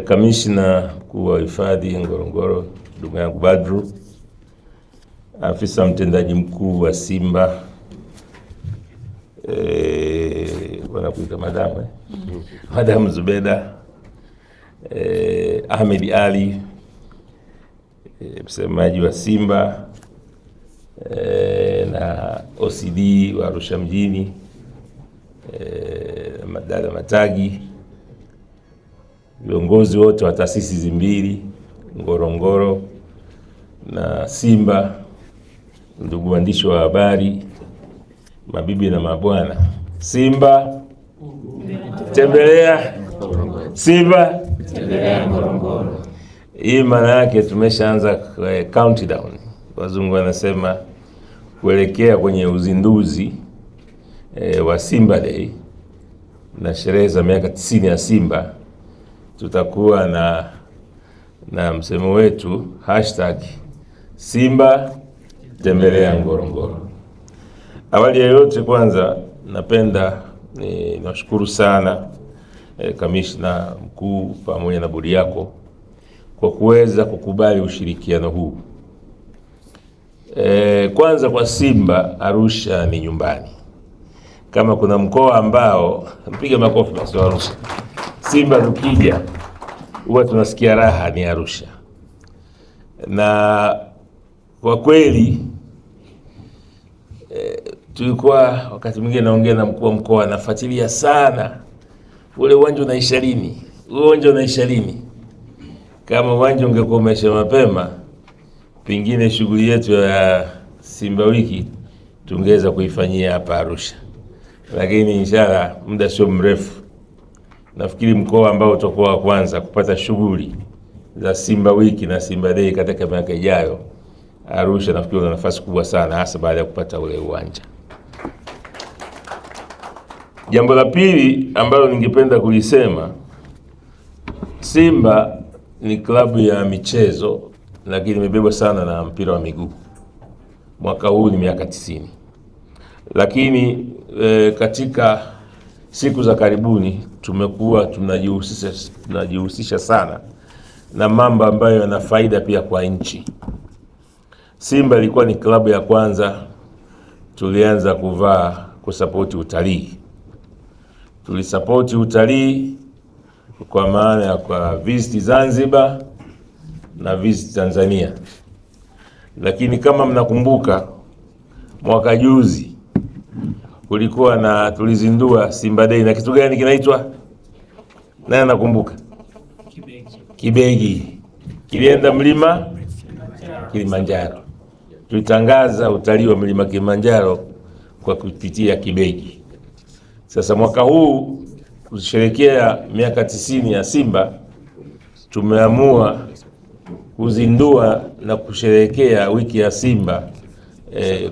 Kamishna mkuu wa hifadhi Ngorongoro ndugu yangu Badru, afisa mtendaji mkuu wa Simba wanakuita Madam Zubeda, Ahmed Ali msemaji wa Simba, na OCD wa Arusha mjini, Madada Matagi, viongozi wote wa taasisi zimbili Ngorongoro na Simba, ndugu waandishi wa habari, mabibi na mabwana. Simba tembelea, Simba tembelea Ngorongoro. Hii maana yake tumeshaanza countdown, wazungu wanasema, kuelekea kwenye uzinduzi wa Simba Day na sherehe za miaka 90 ya Simba. Tutakuwa na msemo wetu #Simba tembelea Ngorongoro. Awali ya yote, kwanza napenda nashukuru sana kamishna mkuu pamoja na bodi yako kwa kuweza kukubali ushirikiano huu. Kwanza kwa Simba, Arusha ni nyumbani. Kama kuna mkoa ambao mpiga makofi basi Arusha. Simba tukija huwa tunasikia raha ni Arusha. Na kwa kweli tulikuwa wakati mwingine naongea na mkuu wa mkoa, nafuatilia sana ule uwanja unaisha lini. Uwanja unaisha lini? Kama uwanja ungekuwa umeisha mapema, pengine shughuli yetu ya Simba wiki tungeweza kuifanyia hapa Arusha. Lakini inshallah muda sio mrefu, nafikiri mkoa ambao utakuwa wa kwanza kupata shughuli za Simba wiki na Simba Day katika miaka ijayo, Arusha nafikiri una nafasi kubwa sana, hasa baada ya kupata ule uwanja. Jambo la pili ambalo ningependa kulisema, Simba ni klabu ya michezo lakini imebebwa sana na mpira wa miguu. Mwaka huu ni miaka 90. Lakini katika siku za karibuni tumekuwa tunajihusisha sana na mambo ambayo yana faida pia kwa nchi. Simba ilikuwa ni klabu ya kwanza tulianza kusapoti utalii. Tulisapoti utalii kwa maana ya kwa visit Zanzibar na visit Tanzania. Lakini kama mnakumbuka, mwaka juzi kulikuwa tulizindua Simba Day na kitu gani kinaitwa? Nani nakumbuka? Kibegi. Kilienda mlima Kilimanjaro. Tulitangaza utalii wa mlima Kilimanjaro kwa kupitia Kibegi. Sasa mwaka huu kusherehekea miaka 90 ya Simba, tumeamua kuzindua na kusherehekea wiki ya Simba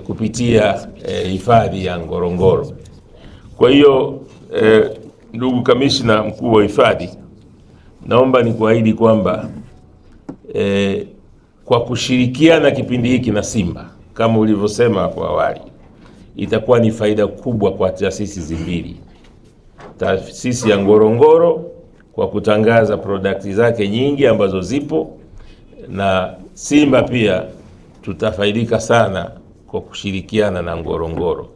kupitia hifadhi ya Ngorongoro. Kwa hiyo ndugu kamishna mkuu wa hifadhi, naomba nikuahidi kwamba kwa kushirikiana kipindi hiki na Simba, kama ulivyosema hapo awali, itakuwa ni faida kubwa kwa taasisi zimbili. Taasisi ya Ngorongoro kwa kutangaza product zake nyingi ambazo zipo, na Simba pia tutafaidika sana kwa kushirikiana na Ngorongoro.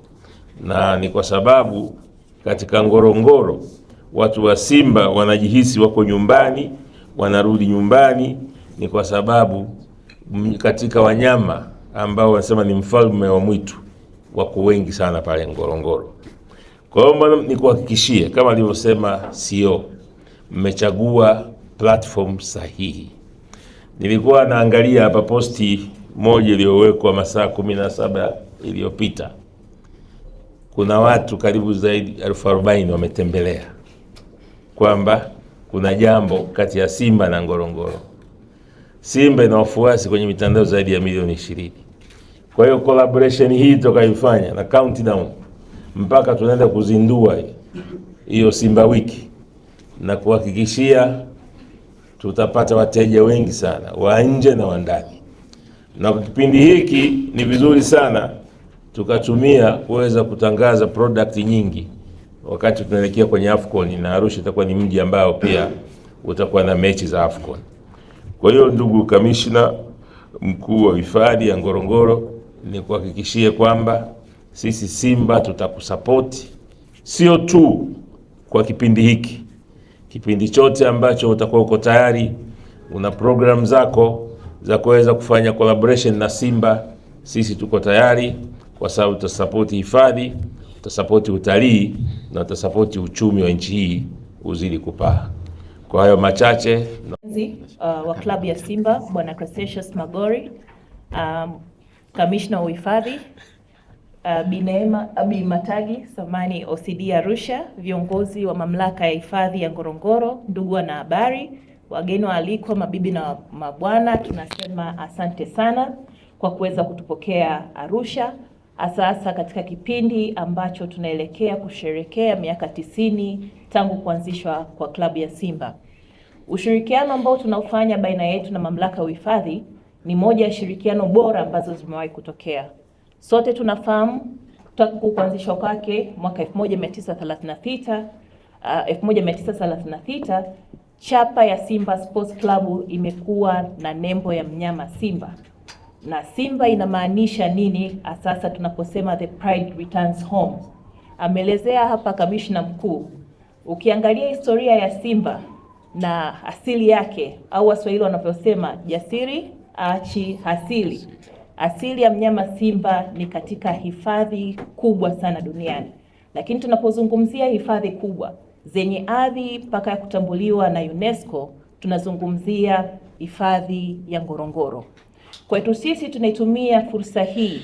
Na ni kwa sababu katika Ngorongoro watu wa Simba wanajihisi wako nyumbani, wanarudi nyumbani. Ni kwa sababu katika wanyama ambao wanasema ni mfalme wa mwitu wako wengi sana pale Ngorongoro. Kwa hiyo nikuhakikishie, kama alivyosema CEO, mmechagua platform sahihi. Nilikuwa naangalia hapa posti moja iliyowekwa masaa 17 iliyopita. Kuna watu karibu zaidi 40,000 wametembelea kwamba kuna jambo kati ya Simba na Ngorongoro. Simba ina wafuasi kwenye mitandao zaidi ya milioni 20. Kwa hiyo collaboration hii tutakayoifanya na countdown mpaka tunaenda kuzindua hiyo Simba wiki, na kuhakikishia tutapata wateja wengi sana wa nje na wa ndani. Na kwa kipindi hiki ni vizuri sana tukatumia kuweza kutangaza product nyingi wakati tunaelekea kwenye AFCON, na Arusha itakuwa ni mji ambao pia utakuwa na mechi za AFCON. Kwa hiyo ndugu kamishna mkuu wa hifadhi ya Ngorongoro, ni kuhakikishie kwamba sisi Simba tutakusapoti, sio tu kwa kipindi hiki, kipindi chote ambacho utakuwa uko tayari una program zako za kuweza kufanya collaboration na Simba. Sisi tuko tayari, kwa sababu tutasapoti hifadhi, tutasapoti utalii na tutasapoti uchumi wa nchi hii uzidi kupaa. Kwa hayo machache, wa klabu ya Simba Bwana Crescentius Magori, kamishna wa uhifadhi Bi Neema Abi Matagi, Samani OCD Arusha, viongozi wa mamlaka ya hifadhi ya Ngorongoro, ndugu na habari, wageni waalikwa, mabibi na mabwana, tunasema asante sana kwa kuweza kutupokea Arusha, hasa katika kipindi ambacho tunaelekea kusherekea miaka 90 tangu kuanzishwa kwa klabu ya Simba. Ushirikiano ambao tunaufanya baina yetu na mamlaka ya uhifadhi ni moja ya shirikiano bora ambazo zimewahi kutokea. Sote tunafahamu tangu kuanzishwa kwake mwaka 1936 chapa ya Simba Sports Club imekuwa na nembo ya mnyama simba. Na simba inamaanisha nini sasa tunaposema the pride returns home? Ameelezea hapa kamishna mkuu. Ukiangalia historia ya Simba na asili yake, au Waswahili wanavyosema jasiri achi hasili. Asili ya mnyama simba ni katika hifadhi kubwa sana duniani. Lakini tunapozungumzia hifadhi kubwa zenye ardhi mpaka ya kutambuliwa na UNESCO, tunazungumzia hifadhi ya Ngorongoro. Kwetu sisi tunaitumia fursa hii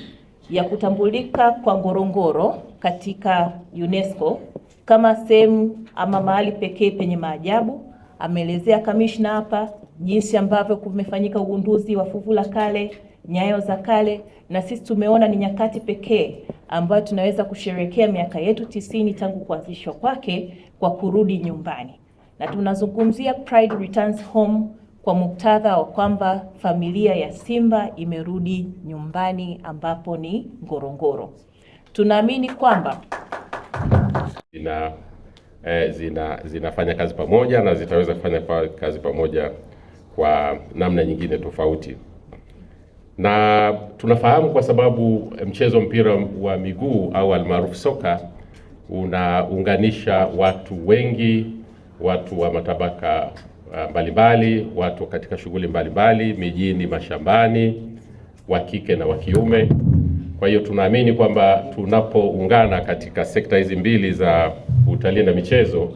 ya kutambulika kwa Ngorongoro katika UNESCO kama sehemu ama mahali pekee penye maajabu. Ameelezea kamishna hapa jinsi ambavyo kumefanyika ugunduzi wa fuvu la kale, nyayo za kale, na sisi tumeona ni nyakati pekee ambayo tunaweza kusherehekea miaka yetu 90 tangu kuanzishwa kwake kwa kurudi nyumbani. Na tunazungumzia Pride Returns Home kwa muktadha wa kwamba familia ya Simba imerudi nyumbani ambapo ni Ngorongoro. Tunaamini kwamba zinafanya kazi pamoja na zitaweza kufanya kazi pamoja kwa namna nyingine tofauti. Na tunafahamu kwa sababu mchezo mpira wa miguu au almaarufu soka unaunganisha watu wengi, watu wa matabaka mbalimbali, watu katika shughuli mbalimbali, mijini, mashambani, wa kike na wa kiume. Kwa hiyo tunaamini kwamba tunapoungana katika sekta hizi mbili za utalii na michezo,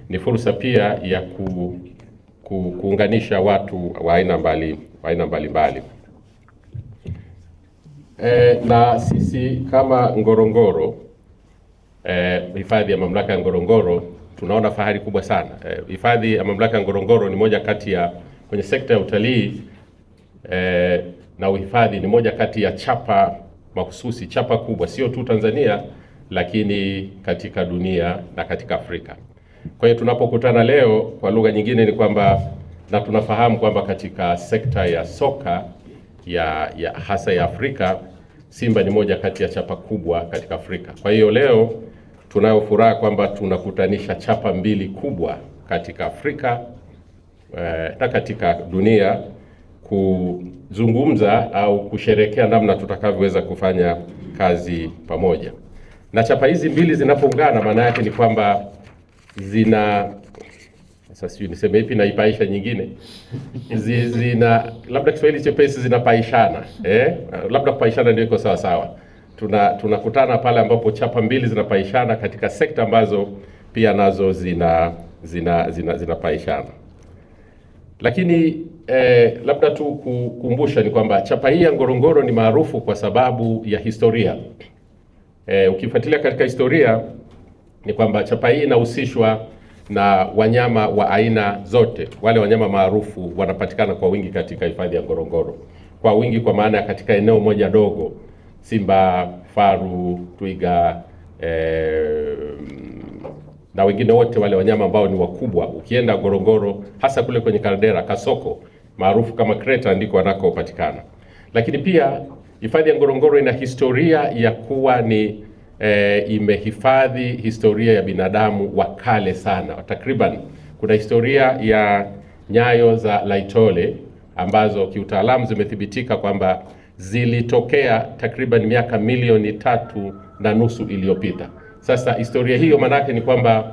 ni fursa pia ya kuunganisha watu wa aina mbalimbali. Na sisi kama Ngorongoro, hifadhi ya mamlaka ya Ngorongoro, tunaona fahari kubwa sana. Hifadhi ya mamlaka ya Ngorongoro ni moja kati ya, kwenye sekta ya utalii na uhifadhi, ni moja kati ya chapa mahususi, chapa kubwa, sio tu Tanzania lakini katika dunia na katika Afrika. Kwa hiyo tunapokutana leo, kwa lugha nyingine ni kwamba, na tunafahamu kwamba katika sekta ya soka ya hasa ya Afrika, Simba ni moja kati ya chapa kubwa katika Afrika. Kwa hiyo leo tunayo furaha kwamba tunakutanisha chapa mbili kubwa katika Afrika na katika dunia, kuzungumza au kusherekea namna tutakavyoweza kufanya kazi pamoja. Na chapa hizi mbili zinapoungana, maana yake ni kwamba sasa sijui niseme ipi naipaisha nyingine, labda Kiswahili chepesi, zinapaishana. Labda kupaishana ndio iko sawa sawa. Tunakutana pale ambapo chapa mbili zinapaishana katika sekta ambazo pia nazo zinapaishana. Lakini labda tu kukumbusha ni kwamba chapa hii ya Ngorongoro ni maarufu kwa sababu ya historia. Ukifuatilia katika historia ni kwamba chapa hii inahusishwa na wanyama wa aina zote. Wale wanyama maarufu wanapatikana kwa wingi katika hifadhi ya Ngorongoro. Kwa wingi kwa maana katika eneo moja dogo: simba, faru, twiga, na wengine wote wale wanyama ambao ni wakubwa. Ukienda Ngorongoro, hasa kule kwenye kaldera Kasoko maarufu kama Kreta, ndiko wanakopatikana. Lakini pia hifadhi ya Ngorongoro ina historia ya kuwa ni imehifadhi historia ya binadamu wa kale sana. Takriban kuna historia ya nyayo za Laetoli ambazo kiutaalamu zimethibitika kwamba zilitokea takriban miaka 3.5 iliyopita. Sasa historia hiyo manake ni kwamba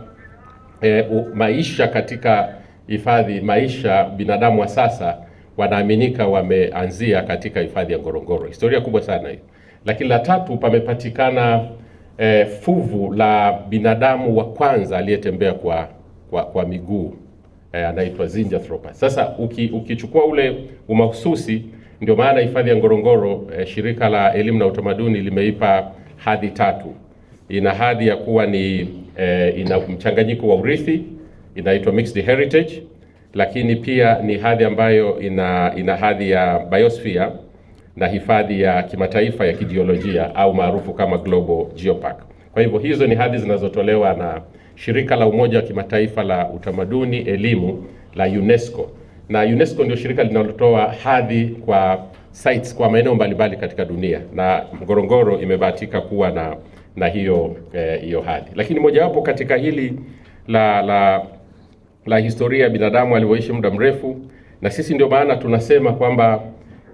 maisha katika hifadhi, maisha binadamu wa sasa wanaaminika wameanzia katika hifadhi ya Ngorongoro. Historia kubwa sana hiyo. Lakini la tatu, pamepatikana fuvu la binadamu wa kwanza aliyetembea kwa miguu, anaitwa Zinjanthropus. Sasa ukichukua ule umahususi, ndio maana hifadhi ya Ngorongoro shirika la elimu na utamaduni limeipa hadhi 3. Ina hadhi ya kuwa ni ina mchanganyiko wa urithi, inaitwa mixed heritage, lakini pia ni hadhi ambayo ina hadhi ya biosphere na hifadhi ya kimataifa ya kijiolojia au maarufu kama Global Geopark. Kwa hivyo hizo ni hadhi zinazotolewa na shirika la Umoja wa Kimataifa la Utamaduni, Elimu la UNESCO. Na UNESCO ndio shirika linalotoa hadhi kwa sites kwa maeneo mbalimbali katika dunia, na Ngorongoro imebahatika kuwa na hiyo hadhi. Lakini mojawapo katika hili la historia ya binadamu alivyoishi muda mrefu, na sisi ndio maana tunasema kwamba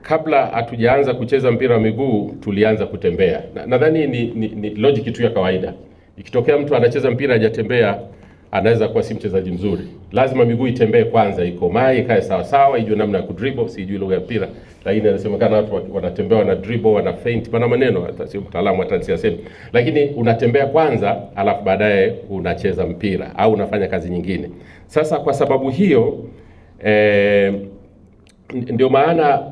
kabla hatujaanza kucheza mpira wa miguu tulianza kutembea. Nadhani ni logic tu ya kawaida. Ikitokea mtu anacheza mpira hajatembea, anaweza kuwa si mchezaji mzuri. Lazima miguu itembee kwanza, ikomae, ikae sawa sawa, ijue namna ya kudribble. Sijui lugha ya mpira, lakini inasemekana watu wanatembea, wana dribble, wana feint, pana maneno, hata si mtaalamu hata siyasemi. Lakini unatembea kwanza, alafu baadaye unacheza mpira au unafanya kazi nyingine. Sasa kwa sababu hiyo ndio maana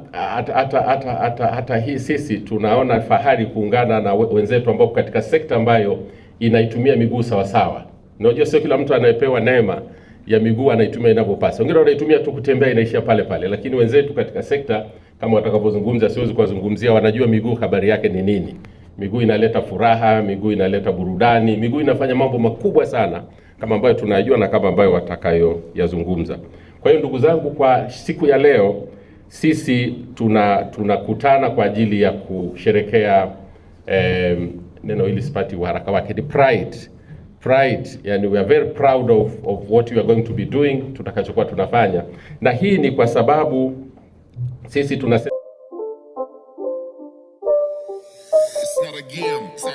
hata hii sisi tunaona fahari kuungana na wenzetu ambao katika sekta ambayo inaitumia miguu sawa sawa. Unajua sio kila mtu anayepewa neema ya miguu anaitumia inavyopasa. Wengine wanaitumia tu kutembea, inaishia pale pale. Lakini wenzetu katika sekta kama watakavyozungumza, siwezi kuwazungumzia, wanajua miguu habari yake ni nini. Miguu inaleta furaha, miguu inaleta burudani, miguu inafanya mambo makubwa sana kama ambayo tunajua na kama ambayo watakayo yazungumza. Kwa hiyo ndugu zangu, kwa siku ya leo sisi tunakutana kwa ajili ya kusherekea neno hili sipati haraka wake, ni pride. Yani we are very proud of what we are going to be doing, tutakachokuwa tunafanya. Na hii ni kwa sababu sisi tunasema it's not a game, it's a